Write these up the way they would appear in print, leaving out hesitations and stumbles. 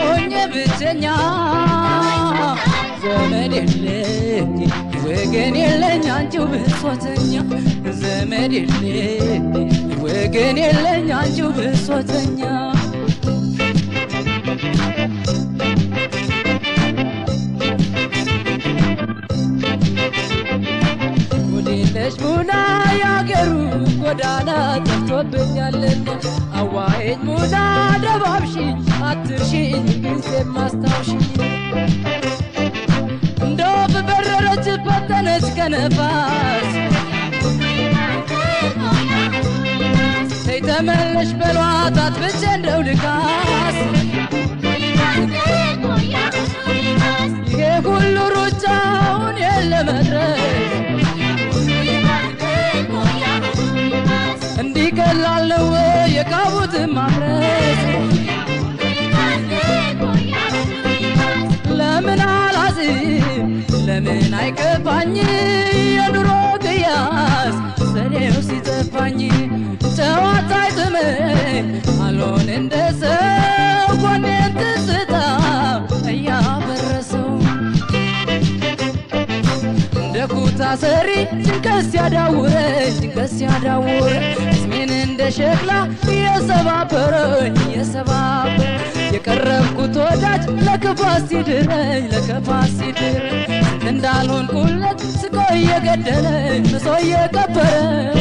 ሆኜ ብቸኛ ዘመድ የለኝ ወገን የለኝ አንቺው ብሶተኛ ዘመድ የለኝ ወገን የለኝ አንቺው ብሶተኛ ወዴለሽ ሙና ያገሩ ጎዳና ጠፍቶብኛልና አዋይኝ ሙና ደባብሽኝ አትርሽኝ ጊዜ ማስታውሽኝ እንደወፍ በረረች በተነች ከነፋስ ተይተመለሽ በሏት አትብቼ እንደው ልካስ ይሄ ሁሉ ሩጫውን የለመድረስ እንዲህ ቀላል ነው የቃቡትን ማፍረስ ለምን አላዝን ለምን አይከፋኝ የኑሮ ቅያስ ሰኔው ሲጠፋኝ ጨዋታ አይጥመኝ አልሆን እንደ ሰው ጎኔን ትዝታ እያፈረሰው እንደ ኩታ ሰሪ ጭንቀት ሲያዳውረኝ እስሜን እንደ ሸክላ የሰባበረኝ የቀረብኩት ወዳጅ ለክፋት ሲድረኝ እንዳልሆንኩለት ስቆ እየገደለኝ ምሶ እየቀበረኝ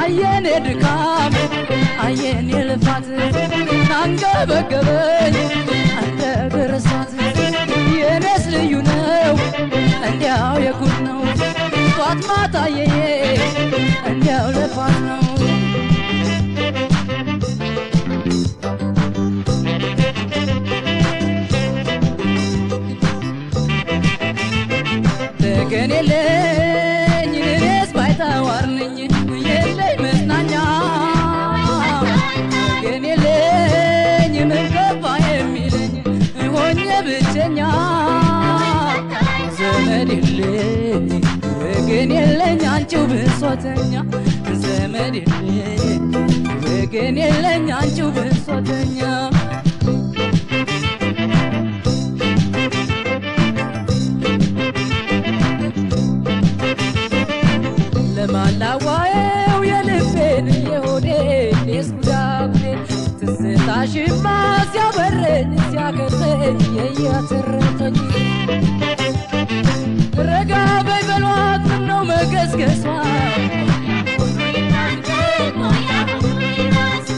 አየኔ ድካም አየኔ ልፋት አንገበገበኝ እንደ ግርሳት የኔስ ልዩ ነው እንዲያው የጉድ ነው ጧት ማታ የዬ እንዲያው ልፋት ነው ወገን የለኝ እኔስ ባይተዋር ነኝ የለኝ መጽናኛ ወገን የለኝ ምን ከፋ የሚለኝ ሆኜ ብቸኛ ዘመድ የለኝ ወገን የለኝ አንቺው ብሶተኛ ዘመድ የለኝ ወገን የለኝ አንቺው ብሶተኛ ለማላዋየው የልቤን የሆዴን የስጉዳጉዴን ትዝታሽማ ሲያበረኝ ሲያገርመኝ የያተረፈኝ ረጋ በይ በሏት ምነው መገስገሷ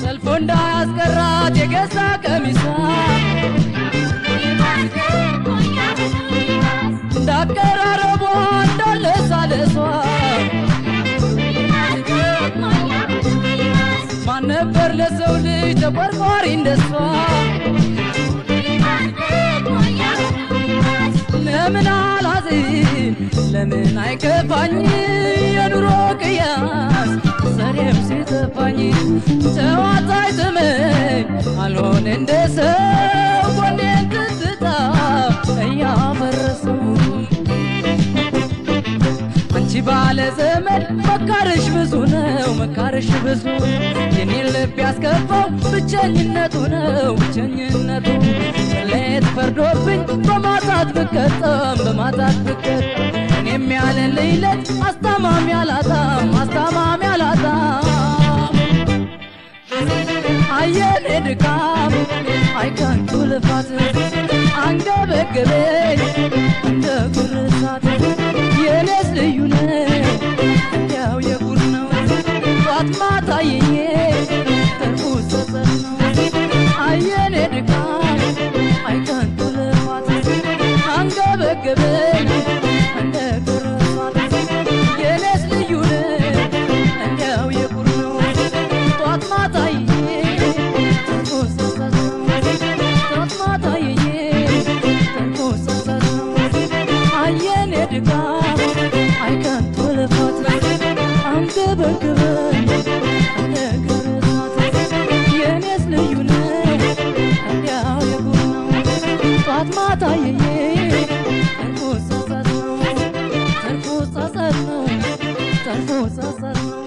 ሰልፎ እንዳያስቀራት የገዛ ቀሚሷ እንዳቀራረቧ እንዳለሳለሷ ማን ነበር ለሰው ልጅ ተቆርቋሪ እንደሷ ለምን አላዝን ለምን አይከፋኝ የኑሮ ቅያስ ሰኔው ሲጠፋኝ ጨዋታ አይጥመኝ አልሆን እንደ ሰው ጎኔን ትዝታ እያፈረሰው አንቺ ባለ ዘመድ መካርሽ ብዙ ነው መካርሽ ብዙ የኔን ልብ ያስከፋው ብቸኝነቱ ነው ብቸኝነቱ ሌት ፈርዶብኝ በማጣት ብቀጠም እኔም ያለን ልይለት አስታማሚ አላጣም አየኔ ድካም አይከንቱ ልፋት አንገበገበኝ እንደ ግርሳት የኔስ ልዩ ነው እንዲያው የጉድ ነው ጧት ማታ የዬ ተርፉ ጸጸት ነው አየኔ ድካም አይከንቱ ልፋት አንገበገበኝ እንደ ግርሳት የኔስ ልዩ ነው እንዲያው የጉድ ነው ጧት ማታ የዬ ተርፉ ጸጸት ነው ጧት ማታ የዬ ተርፉ ጸጸት ነው አየኔ ድካም አይከንቱ ልፋት አንገበገበኝ እንደ ግርሳት የኔስ ልዩ ነው እንዲያው የጉድ ነው ጧት ማታ የዬ ተርፎ ጸጸት ነው ተርፎ ጸጸት ነው